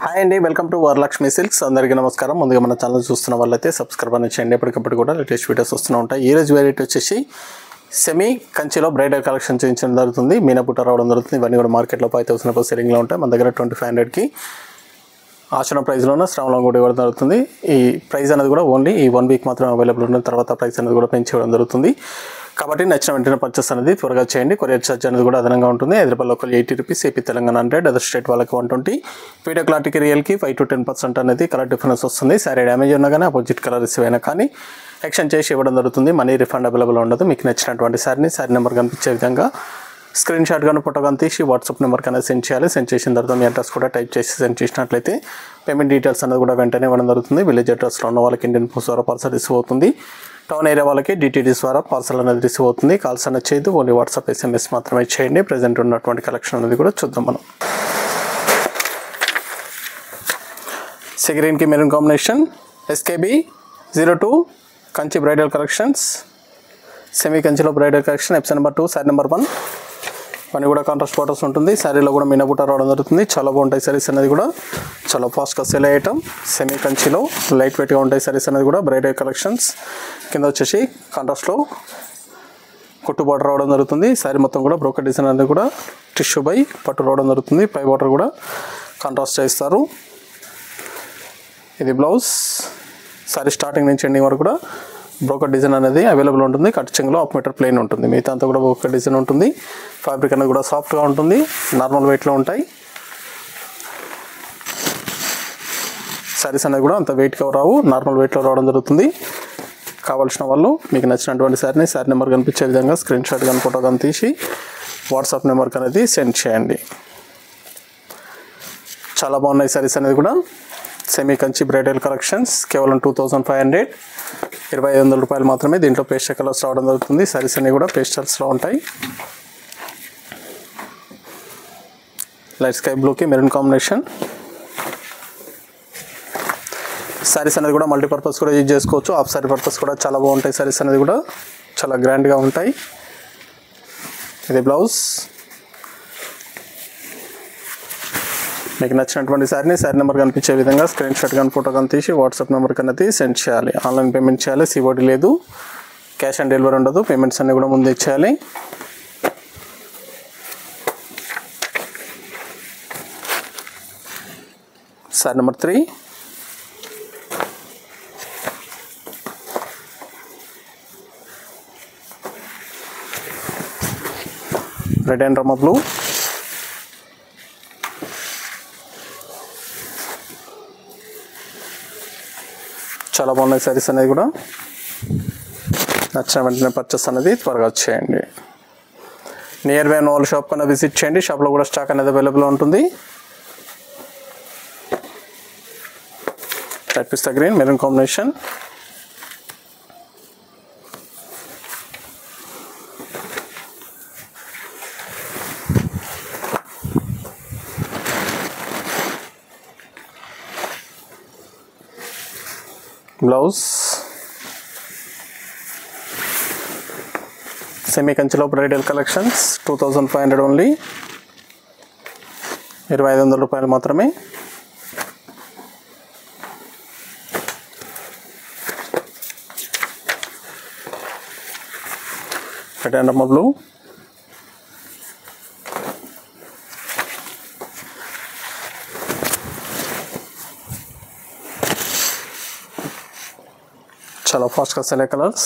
Hi అండి, welcome to Varalakshmi silks. అందరికీ నమస్కారం. ముందుగా మన ఛానల్ చూస్తున్న వాళ్ళైతే సబ్స్క్రైబ్ అని చేయండి. ఎప్పటికప్పుడు కూడా లేటెస్ట్ వీడియోస్ వస్తూ ఉంటాయి. ఈ రోజు వెరైటీ వచ్చేసి సెమీ కంచిలో బ్రైడల్ కలెక్షన్ చేయించడం జరుగుతుంది. మీనపుట్ట రావడం జరుగుతుంది. ఇవన్నీ కూడా మార్కెట్లో 5,000 రూపాయలు సెల్లింగ్లో ఉంటాయి. మన దగ్గర 2,500కి ఆచరణ ప్రైస్లోనే శ్రావణం కూడా ఇవ్వడం జరుగుతుంది. ఈ ప్రైస్ అనేది కూడా ఓన్లీ ఈ 1 వీక్ మాత్రమే అవైలబుల్ ఉంటుంది. తర్వాత ప్రైస్ అనేది కూడా పెంచి ఇవ్వడం జరుగుతుంది. కాబట్టి నచ్చిన వెంటనే పర్చేస్ అనేది త్వరగా చేయండి. కొరియర్ ఛార్జ్ అనేది కూడా అదనంగా ఉంటుంది. Hyderabad local 80 rupees, AP Telangana 100, other state వాళ్ళకి 120. వీడియో క్లారిటీకి రియల్కి 5 to 10% అనేది కలర్ డిఫరెన్స్ వస్తుంది. సారీ డ్యామేజ్ ఉన్నా కానీ అపోజిట్ కలర్ రిసీవ్ అయినా కానీ ఎక్స్చేంజ్ చేసి ఇవ్వడం జరుగుతుంది. మనీ రిఫండ్ అవైలబుల్ ఉండదు. మీకు నచ్చినటువంటి సారీ నెంబర్ కనిపించే విధంగా స్క్రీన్ షాట్ కానీ ఫోటో కానీ తీసి వాట్సాప్ నెంబర్ కన్నా సెండ్ చేయాలి. సెండ్ చేసిన తర్వాత మీ అడ్రస్ కూడా టైప్ చేసి సెండ్ చేసినట్లయితే పేమెంట్ డీటెయిల్స్ అనేది కూడా వెంటనే ఇవ్వడం జరుగుతుంది. విలేజ్ అడ్రస్లో ఉన్న వాళ్ళకి ఇండియన్ పోస్ట్ ద్వారా పార్సల్ రిసీవ్ అవుతుంది. టౌన్ ఏరియా వాళ్ళకి డిటిడిస్ ద్వారా పార్సల్ అనేది రిసీవ్ అవుతుంది. కాల్స్ అనేది చేయదు, ఓన్లీ వాట్సాప్ SMS మాత్రమే చేయండి. ప్రజెంట్ ఉన్నటువంటి కలెక్షన్ అనేది కూడా చూద్దాం మనం. సిగ్రీన్కి maroon combination, SKB 02 Kanchi bridal collections, semi కంచిలో bridal collection, episode number 2, sari number 1. పని కూడా కాంట్రాస్ట్ ఫోటోస్ ఉంటుంది. శారీలో కూడా మీనబుట్ట రావడం జరుగుతుంది. చాలా బాగుంటాయి శారీస్ అనేది కూడా, చాలా ఫాస్ట్గా సెల్ అయ్యటం. సెమీ కంచిలో లైట్ వెయిట్గా ఉంటాయి శారీస్ అనేది కూడా. బ్రైడల్ కలెక్షన్స్ కింద వచ్చేసి కాంట్రాస్ట్లో కుట్టు బార్డర్ రావడం జరుగుతుంది. శారీ మొత్తం కూడా బ్రోకెట్ డిజైన్ అనేది కూడా టిష్యూ బై పట్టు రావడం జరుగుతుంది. పై బార్డర్ కూడా కాంట్రాస్ట్ చేస్తారు. ఇది బ్లౌజ్. శారీ స్టార్టింగ్ నుంచి ఎండింగ్ వరకు కూడా బ్రోకెట్ డిజైన్ అనేది అవైలబుల్ ఉంటుంది. కట్ చెంగులో 1 మీటర్ ప్లెయిన్ ఉంటుంది. మిగతా అంతా కూడా బ్రోకెట్ డిజైన్ ఉంటుంది. ఫ్యాబ్రిక్ అనేది కూడా సాఫ్ట్గా ఉంటుంది. నార్మల్ వెయిట్లో ఉంటాయి శారీస్ అనేది కూడా అంత వెయిట్గా రావు, నార్మల్ వెయిట్లో రావడం జరుగుతుంది. కావాల్సిన వాళ్ళు మీకు నచ్చినటువంటి శారీ నెంబర్ కనిపించే విధంగా స్క్రీన్ షాట్ కానీ ఫోటో కానీ తీసి వాట్సాప్ నెంబర్కి అనేది సెండ్ చేయండి. చాలా బాగున్నాయి శారీస్ అనేది కూడా. సెమీ కంచి బ్రైడల్ కలెక్షన్స్ కేవలం 2,500, 2,500 రూపాయలు మాత్రమే. దీంట్లో పేస్టల్ కలర్స్ రావడం జరుగుతుంది. శారీస్ అన్నీ కూడా పేస్టల్స్లో ఉంటాయి. లైట్ స్కై బ్లూకి మెరూన్ కాంబినేషన్. శారీస్ అనేది కూడా మల్టీపర్పస్ కూడా యూజ్ చేసుకోవచ్చు. హాఫ్ శారీ పర్పస్ కూడా చాలా బాగుంటాయి. శారీస్ అనేది కూడా చాలా గ్రాండ్గా ఉంటాయి. ఇది బ్లౌజ్. మీకు నచ్చినటువంటి శారీ నెంబర్ కనిపించే విధంగా స్క్రీన్ షాట్ కానీ ఫోటో కానీ తీసి వాట్సాప్ నెంబర్కి అనేది సెండ్ చేయాలి. ఆన్లైన్ పేమెంట్ చేయాలి. COD లేదు, క్యాష్ ఆన్ డెలివరీ ఉండదు. పేమెంట్స్ అన్నీ కూడా ముందే ఇచ్చేయాలి. Sari number 3. Red and Rama blue. చాలా బాగున్నాయి శారీస్ అనేది కూడా. నచ్చిన వెంటనే పర్చేస్ అనేది త్వరగా చేయండి. నియర్ బై వాళ్ళ షాప్ కన్నా విజిట్ చేయండి. షాప్లో కూడా స్టాక్ అనేది అవైలబుల్ ఉంటుంది. Pista green maroon combination. Blouse. Semi కంచిలో బ్రైడల్ కలెక్షన్స్ 2,500 ఓన్లీ, 2,500 రూపాయలు మాత్రమే. Red and Rama blue. చాలా ఫాస్ట్గా select colours.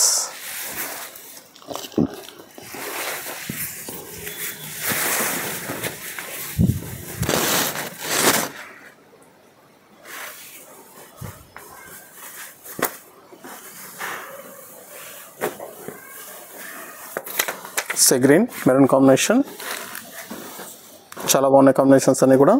Sea green maroon combination. చాలా బాగున్నాయి కాంబినేషన్స్ అన్నీ కూడా.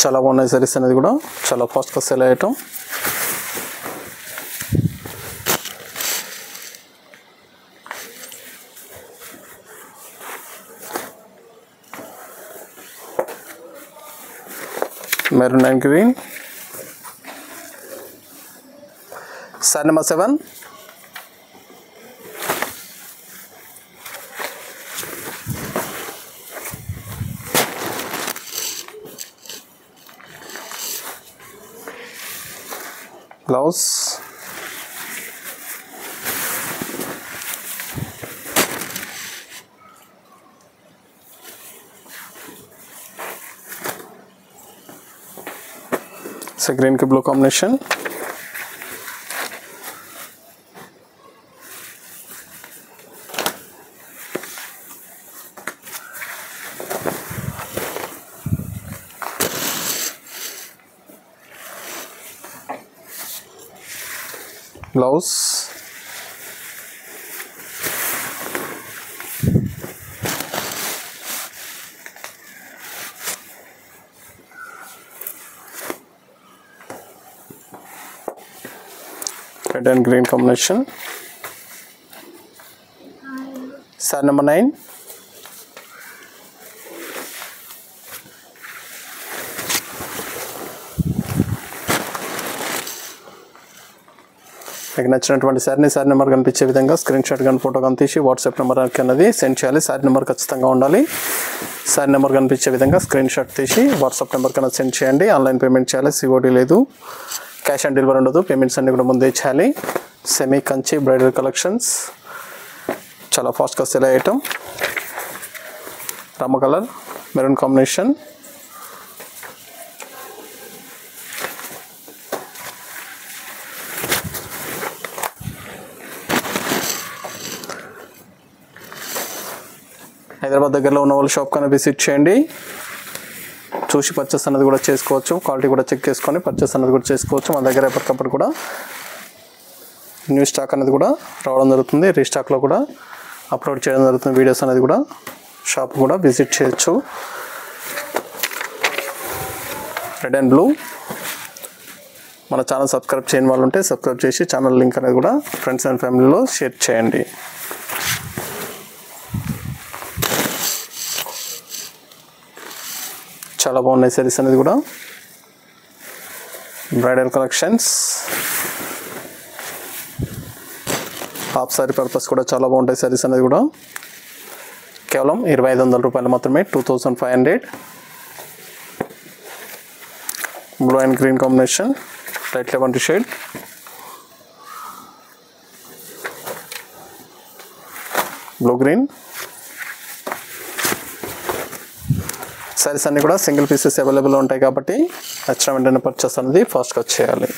చాలా బాగున్నాయి సారీస్ అనేది కూడా. చాలా ఫాస్ట్గా cell అయ్యటం. maroon and green, Size number 7. Blouse. It's a green blue combination. Blouse. Red and green combination. Size number 9. మీకు నచ్చినటువంటి సారీ నెంబర్ కనిపించే విధంగా స్క్రీన్ షాట్ కానీ ఫోటో కానీ తీసి వాట్సాప్ నెంబర్ అనేది సెండ్ చేయాలి. సారీ నెంబర్ ఖచ్చితంగా ఉండాలి. సారీ నెంబర్ కనిపించే విధంగా స్క్రీన్ షాట్ తీసి వాట్సాప్ నెంబర్ కన్నా సెండ్ చేయండి. ఆన్లైన్ పేమెంట్ చేయాలి. సిఓడి లేదు, క్యాష్ ఆన్ డెలివరీ ఉండదు. పేమెంట్స్ అన్ని కూడా ముందే చేయాలి. సెమీ కంచి బ్రైడల్ కలెక్షన్స్ చాలా ఫాస్ట్గా సెల్ అయ్యే item. Rama colour maroon combination. Hyderabad దగ్గరలో ఉన్న వాళ్ళు షాప్ కన్నా విజిట్ చేయండి. చూసి పర్చేస్ అనేది కూడా చేసుకోవచ్చు. క్వాలిటీ కూడా చెక్ చేసుకొని పర్చేస్ అనేది కూడా చేసుకోవచ్చు. మన దగ్గర ఎప్పటికప్పుడు కూడా న్యూ స్టాక్ అనేది కూడా రావడం జరుగుతుంది. రీస్టాక్లో కూడా అప్లోడ్ చేయడం జరుగుతుంది. వీడియోస్ అనేది కూడా షాప్ కూడా విజిట్ చేయొచ్చు. Red and blue. మన ఛానల్ సబ్స్క్రైబ్ చేయని వాళ్ళు ఉంటే సబ్స్క్రైబ్ చేసి ఛానల్ లింక్ అనేది కూడా ఫ్రెండ్స్ అండ్ ఫ్యామిలీలో షేర్ చేయండి. చాలా బాగున్నాయి సారీస్ అనేది కూడా. Bridal collections. Half sorry purpose కూడా చాలా బాగుంటాయి సారీస్ అనేది కూడా. కేవలం 2500 రూపాయలు మాత్రమే. 2500. Blue and green combination. Light లెవెంటీ షేడ్. Blue green. సారీస్ అన్నీ కూడా సింగిల్ పీసెస్ అవైలబుల్ ఉంటాయి కాబట్టి నచ్చిన వెంటనే పర్చేస్ అనేది ఫాస్ట్గా చేయాలి.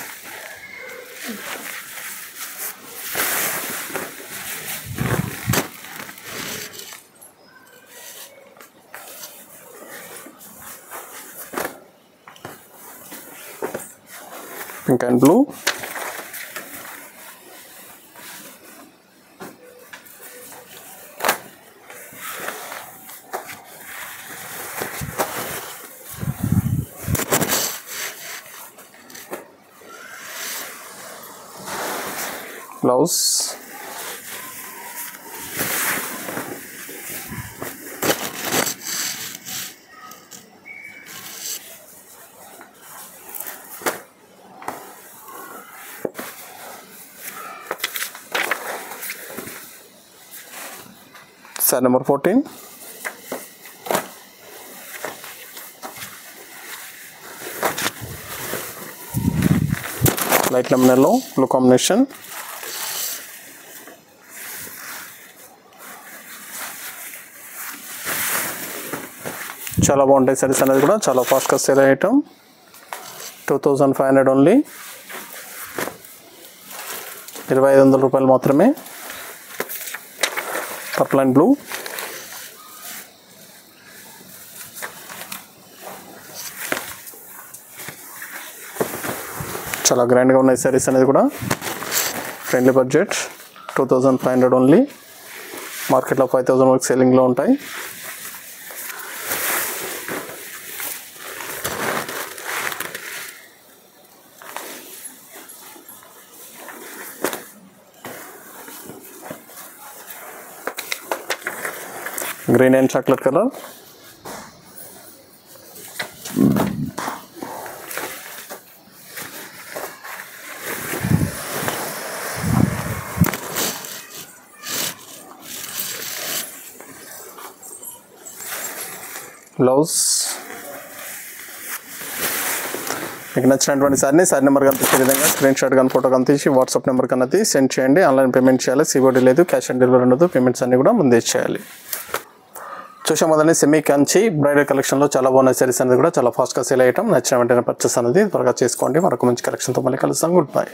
Pink and blue. Blouse. Size number 14. Light lemon yellow, blue combination. చాలా బాగుంటాయి సారీస్ అనేది కూడా. చాలా ఫాస్ట్గా సేల్ అయ్యే ఐటమ్. 2500 ఓన్లీ. 2500 రూపాయలు మాత్రమే. Purple and blue. చాలా గ్రాండ్గా ఉన్నాయి సారీస్ అనేది కూడా. Friendly budget. 2500 ఓన్లీ. మార్కెట్లో 5000 వరకు సేలింగ్లో ఉంటాయి. Green and chocolate colour. Blouse. మీకు నచ్చినటువంటి సారీ నెంబర్ కనిపించే విధంగా స్క్రీన్ షాట్ కానీ ఫోటో కానీ తీసి వాట్సాప్ నెంబర్ కన్నా సెండ్ చేయండి. ఆన్లైన్ పేమెంట్ చేయాలి, సిఓడి లేదు, క్యాష్ ఆన్ డెలివరీ ఉండదు. పేమెంట్స్ అన్నీ కూడా ముందే చేయాలి. చూసాం మొదలని సెమీ కంచి బ్రైడల్ కలెక్షన్లో చాలా బాగున్న సారీస్ అనేది కూడా చాలా ఫాస్ట్గా సేల్ అయ్యటం. నచ్చిన వెంటనే పర్చేస్ అనేది త్వరగా చేసుకోండి. మరొక మంచి కలెక్షన్తో మళ్ళీ కలుస్తాం. Good bye.